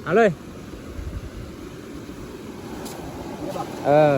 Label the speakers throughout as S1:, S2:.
S1: เอาเลยเออ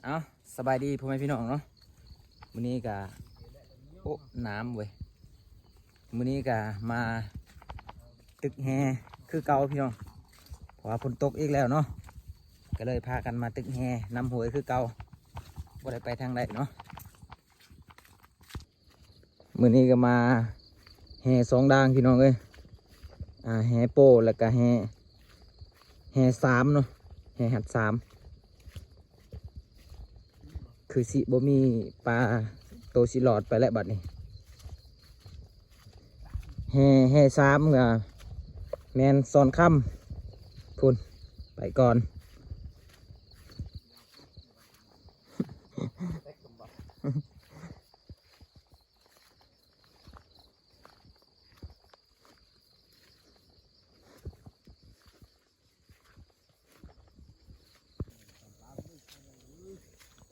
S1: เอาสบายดีพ่อแม่พี่น้องเนาะมื้อนี้กะโอ้น้ำเว้ยมื้อนี้กะมาตึกแฮคือเก่าพี่น้องเพราะว่าฝนตกอีกแล้วเนาะก็เลยพากันมาตึกแฮน้ำหวยคือเก่าบ่ได้ไปทางใดเนาะมื้อนี้ก็มาแฮสองด่างพี่น้องเอ้ยแฮโป้แล้วก็แฮสามเนาะแฮหัดสามคือสิบ่มีปลาโตสิหลอดไปแล้วบัดนี้แห่สามกับแมนซอนค่ำพุ่นไปก่อน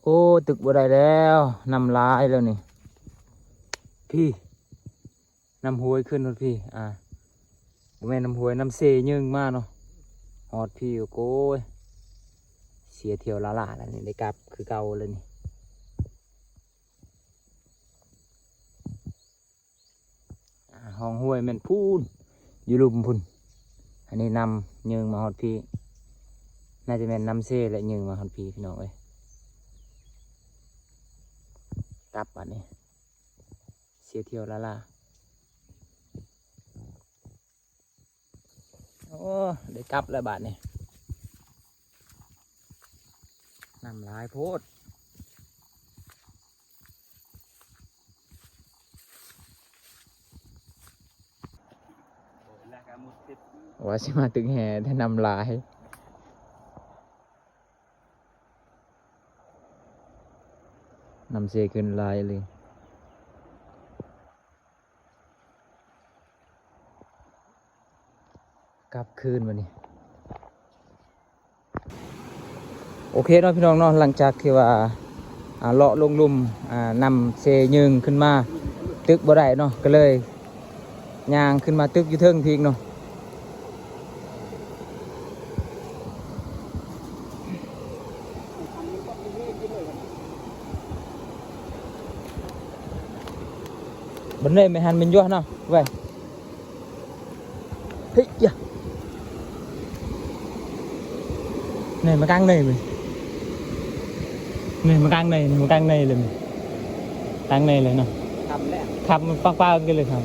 S1: โอ้ตึกบ่ได้แล้วนำลายแล้วนี่พี่นำหวยขึ้นรถพี่บ่แม่นนำหวยนำเซยึงมาเนาะฮอดพี่โก้ยเสียเที่ยวละล่ะแล้วนี่ได้กลับคือเก่าเลยนี่ห้องห้วยแม่นพูนอยู่ลุมพุ่นอันนี้นำยึงมาฮอดพี่น่าจะแม่นนำเซและยึงมาฮอดพี่พี่น้องเอ้ยกลับอันนี้เสียเที่ยวละล่ะโอ้ได้กลับแล้วบาทนี่นำลายโพดว่าสิมาตึงแห่ได้นำลายนำเซขึ้นลายเลยกลับคืนมานี่โอเคเนาะพี่น้องเนาะหลังจากที่ว่าเลาะลงลุ่มนำเซยึงขึ้นมาตึกบ่ได้เนาะก็เลยย่างขึ้นมาตึกอยู่เทิงพีกเนาะบนนี้ไม่หันมันยั่วเนาะไว้เฮ้ยจ้ะnày mà căng này mình này mà căng này mà căng này là mình căng này là nào khăm phăng phăng cáiเลยครับ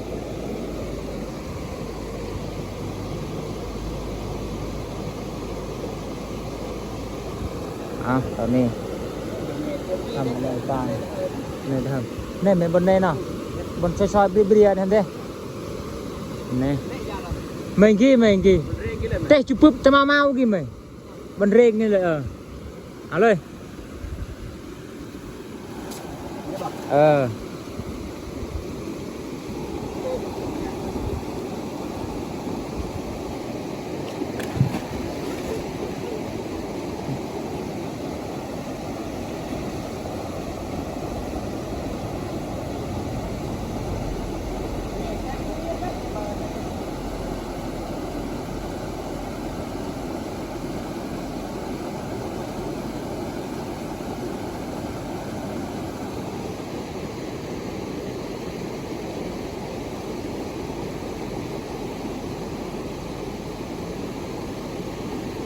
S1: ตอนนี้ทำอะไรบ้างเนี่ยทำเนี่ยมันบนเนี่ยเนาะบนซอยๆเบียร์ๆนั่นเด้เนี่ยmình kia tết chụpปุ๊บจะมากี่mìnhบันเร่งนี่เลยเอาเลย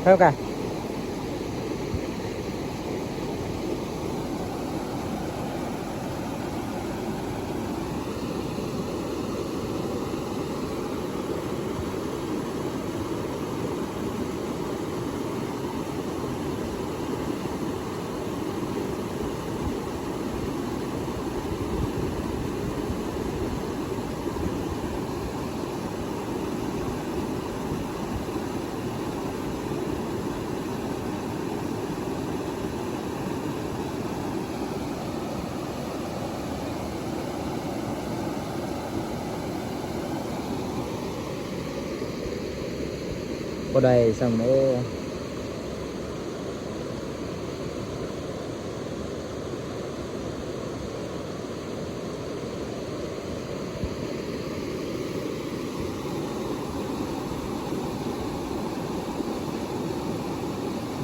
S1: เท่ากัน บ่ได้ซ้ำเด้อ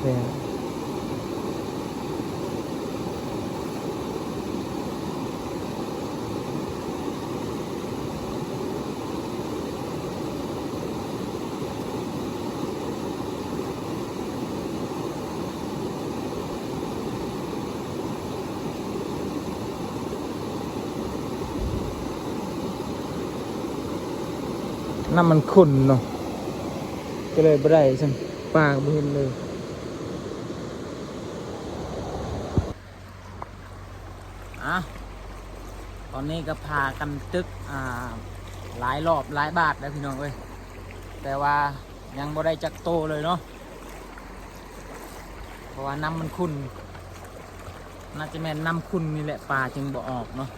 S1: แม่น้ำมันขุ่นเนาะก็เลยบ่ได้ซ้ำปลาก็บ่เห็นเลยตอนนี้ก็พากันตึกหลายรอบหลายบาทแล้วพี่น้องเอ้ยแต่ว่ายังบ่ได้จักโตเลยเนาะเพราะว่าน้ำมันขุ่นน่าจะแม่นน้ำขุ่นนี่แหละปลาจึงบ่ออกเนาะ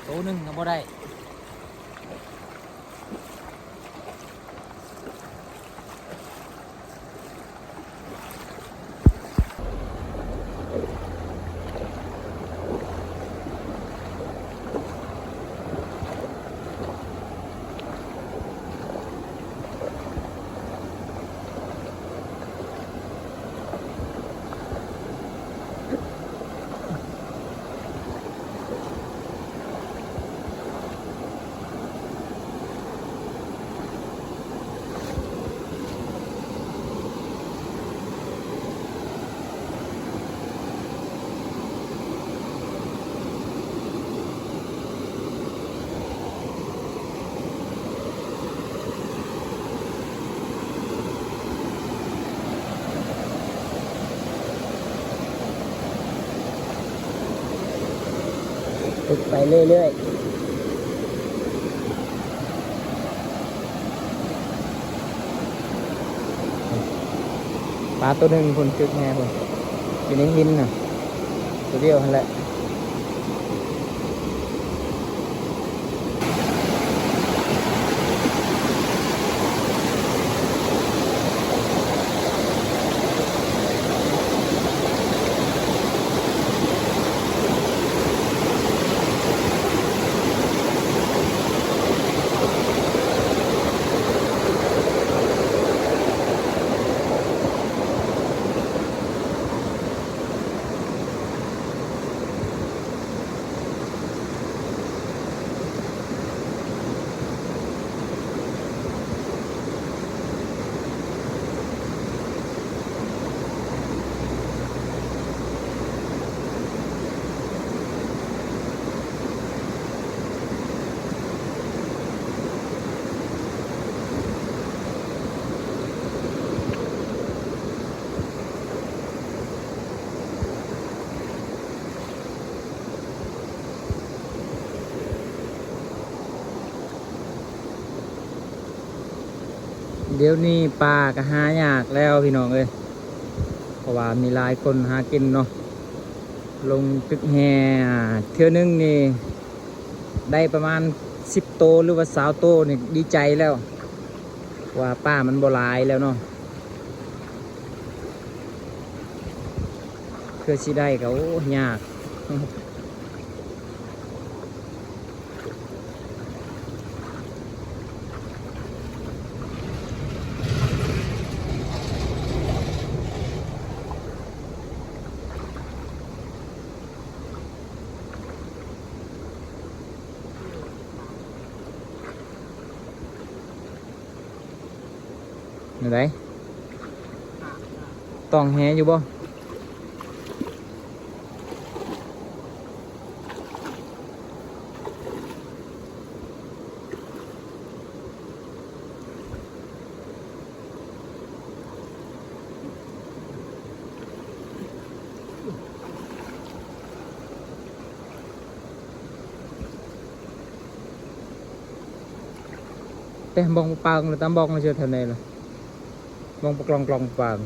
S1: โตหนึงก็บ่ได้ตึกไปเรื่อยๆปลาตัวหนึ่งคนตึกแง่คนอยู่ในหินน่ะตัวเดียวนั่นแหละเดี๋ยวนี้ปลาก็หายากแล้วพี่น้องเอ้ยเพราะว่ามีหลายคนหากินเนาะลงตึกแห่เที่ยวนึงนี่ได้ประมาณ10 โตหรือว่า20 โตนี่ดีใจแล้วว่าป้ามันบ่หลายแล้วเนาะเพื่อสิได้ก็โอ้ยากไหนต้องแหอยู่บ่แต่บองปางหรือตามบองมาเจอแถวไหนล่ะบองปลองปาง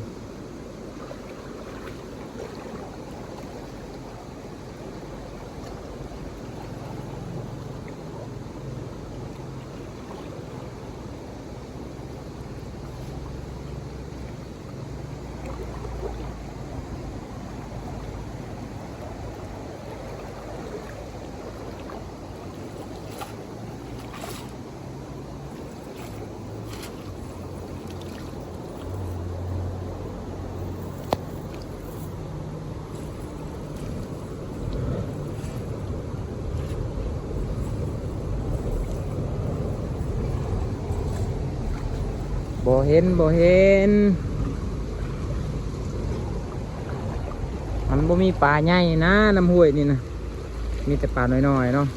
S1: บ่เห็นบ่เห็นมันบ่มีปลาใหญ่นะน้ำห้วยนี่นะมีแต่ปลาน้อยๆเนาะ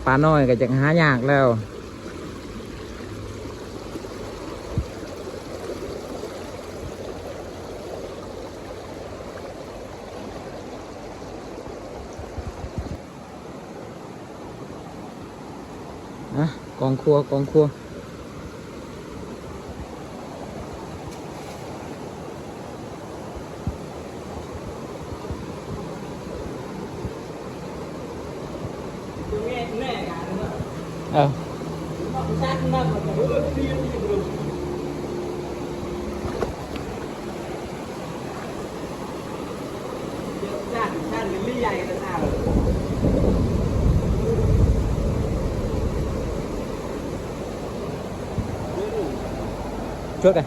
S1: ปลาน้อยก็จะหายากแล้วนะกองครัวเออช่วยกัน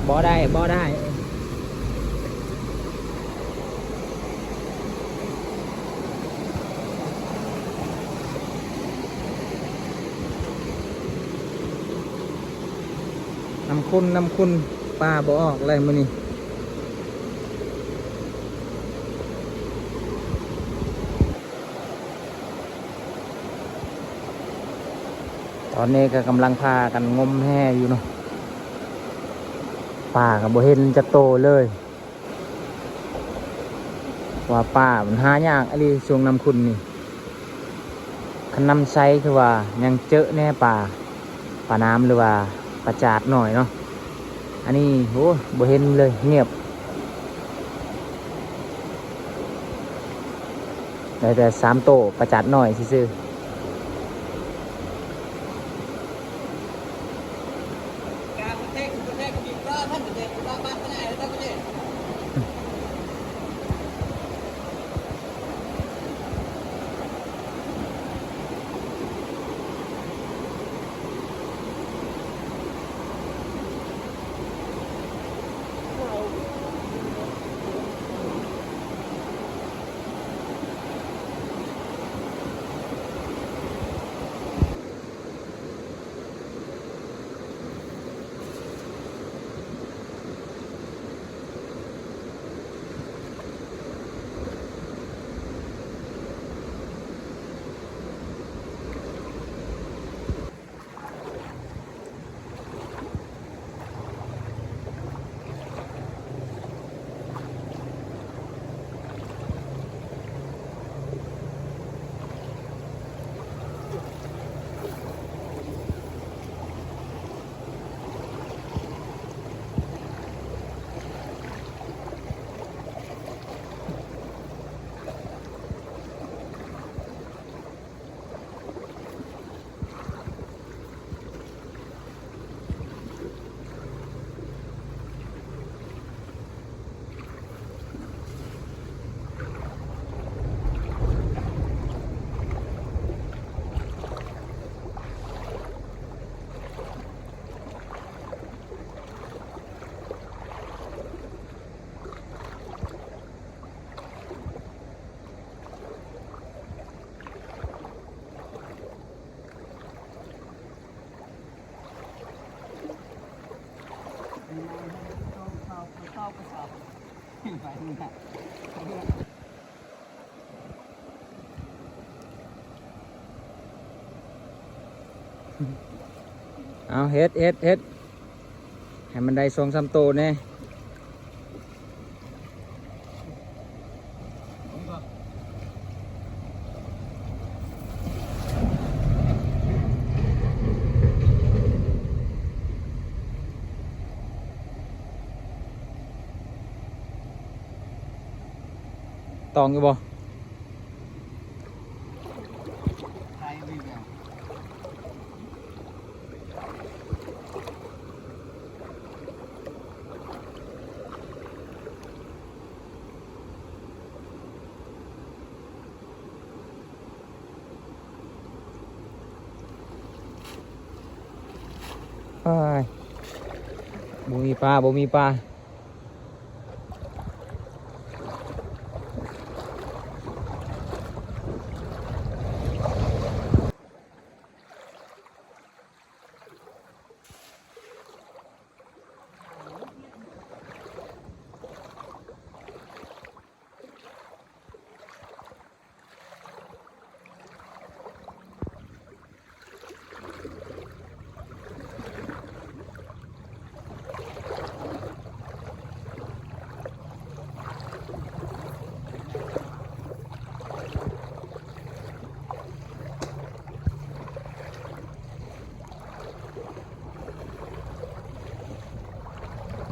S1: บ่ได้น้ำคุณปลาบ่ออกอะไรมื้อนี้ตอนนี้ก็กำลังพากันงมแห่อยู่เนาะป่ากับบ่เห็นจะโตเลยว่าป่ามันหายากอะไรช่วงน้ำคุณนี่คันน้ำใสคือว่ายังเจอแน่ป่าน้ำหรือว่าปลาจาดหน่อยเนาะอันนี้โอ้บ่เห็นเลยเงียบได้แต่3 โตปลาจาดหน่อยซื่อเอาเฮ็ดให้มันได้2-3 โตแน่ตองอยู่บ่บ่มีปลา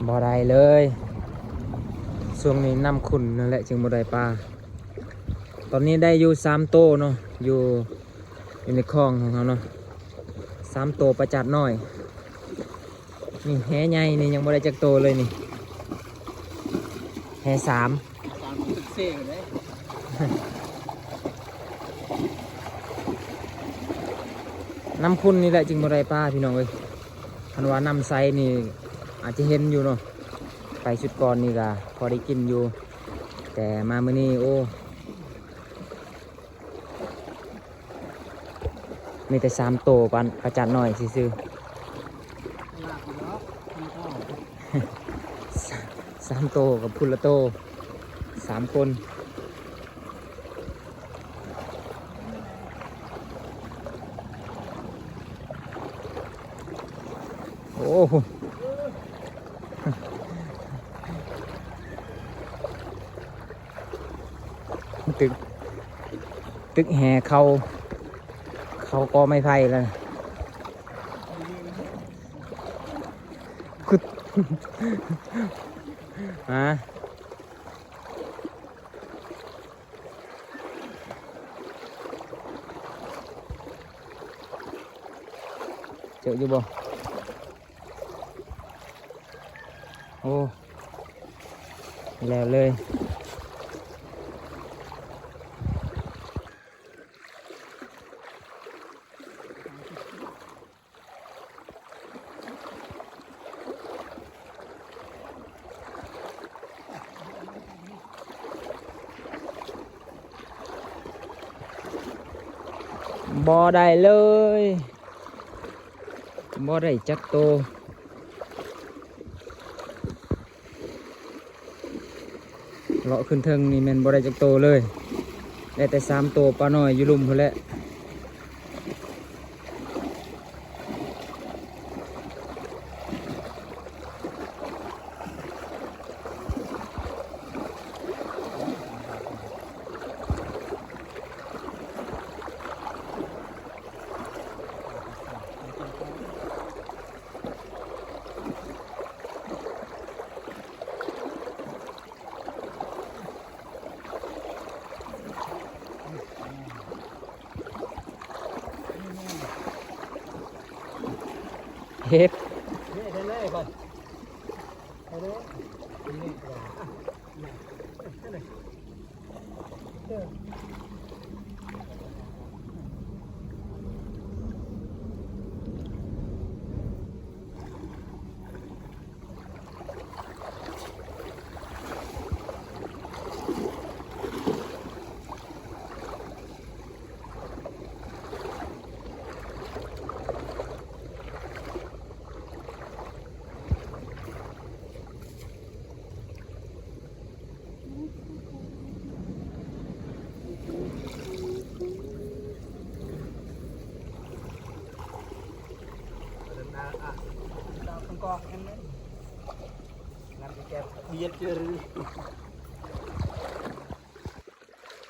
S1: บ่ได้เลยช่วงนี้น้ำขุ่นนั่นแหละจึงบ่ได้ปลาตอนนี้ได้อยู่3โตเนาะอยู่ในคลองของเขาเนาะ3โตประจัดน้อยนี่แหใหญ่นี่ยังบ่ได้จักโตเลยนี่แห3
S2: สามตึกเซ่กันเลย
S1: น้ำขุ่นนี่แหละจึงบ่ได้ปลาพี่น้องเอ้ยคันว่าน้ำใสนี่อาจจะเห็นอยู่เนาะไปชุดก่อนนี่ก็พอได้กินอยู่แต่มามื้อนี้โอ้มีแต่3โตปันประจัดหน่อยซื่อ
S2: ลากอยู่แล้วมีข้าว
S1: ๆ3โตกับพุนละโต3คนโอ้โหตึกแห่เขาก็ไม่ไผ่แล้วกุด ฮะเจออยู่บ่โอ้แล้วเลยบ่ได้เลยบ่ได้จักโตเลาะขึ้นเทิงนี่แม่นบ่ได้จักโตเลยได้แต่3โตปลาน้อยอยู่ลุมพุ่นแหละเฮ็ด
S2: นี่เท่านั้นก่อนเท่านั้นนี่ก่อนนั่นเลยดาวข้างกองนั่นเลยนั่นแกเบียดเจอรือ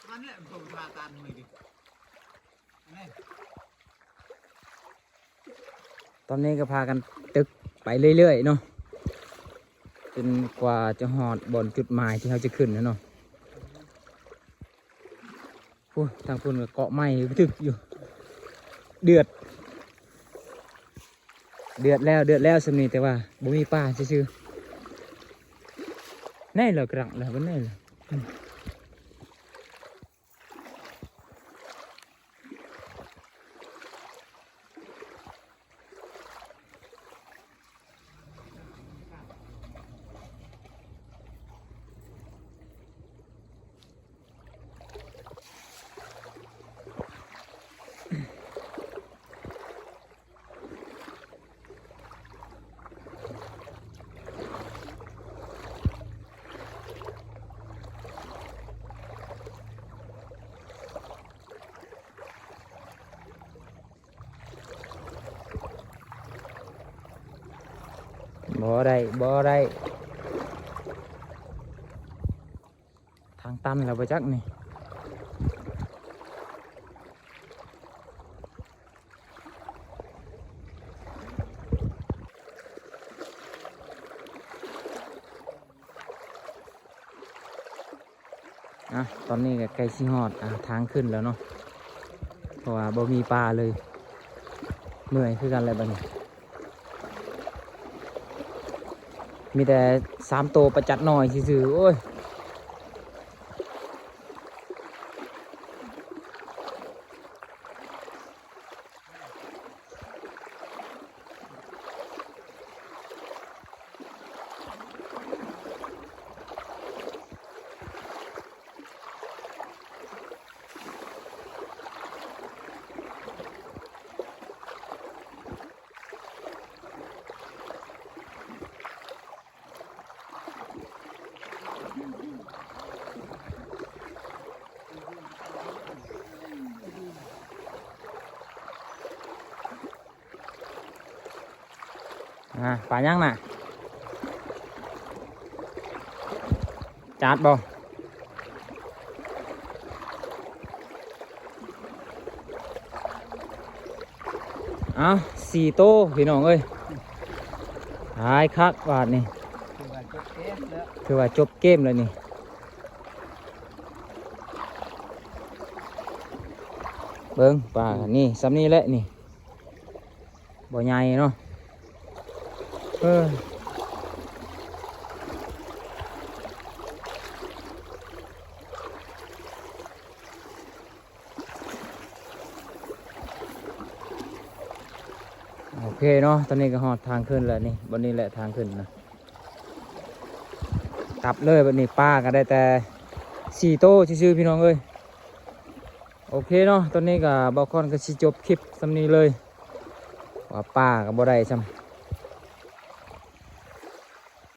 S2: มันเนี่ยผมพาตามหน่อยดินี่
S1: ตอนนี้ก็พากันตึกไปเรื่อยๆเนาะจนกว่าจะหอดบนจุดหมายที่เขาจะขึ้นนะเนาะโอ้ทางพุ่นก็เกาะไม้ตึกอยู่เดือดแล้วสำนีแต่ว่าบ่มีปลาซื่อๆแน่เหรอกระงเหรอวันแน่เหรอบ่ได้ทางตันแล้วไปจักนี่ ตอนนี้ก็ใกล้สิฮอดทางขึ้นแล้วเนาะเพราะว่าบ่มีปลาเลยเหนื่อยคือกันเลยบัดนี้มีแต่3 ตัวประจัดหน่อยซื่อๆโอ้ยปลายังน่ะจัดบ่4 โตวพี่น้องเอ้ยหายคักบาดนี่คือว่าจบเกมแล้วนี่เบิ่งปลานี่ซ้ำนี่แหละนี่บ่ใหญ่เนาะโอเคเนาะตอนนี้ก็หอดทางขึ้นแล้วนี่บนนี้แหละทางขึ้นนะกลับเลยบนนี้ป้าก็ได้แต่4 โตวชื่อๆพี่น้องเอ้ยโอเคเนาะตอนนี้ก็บอกคอนก็สิจบคลิปสำนี้เลยว่าป้าก็บ่ได้ซ้ำ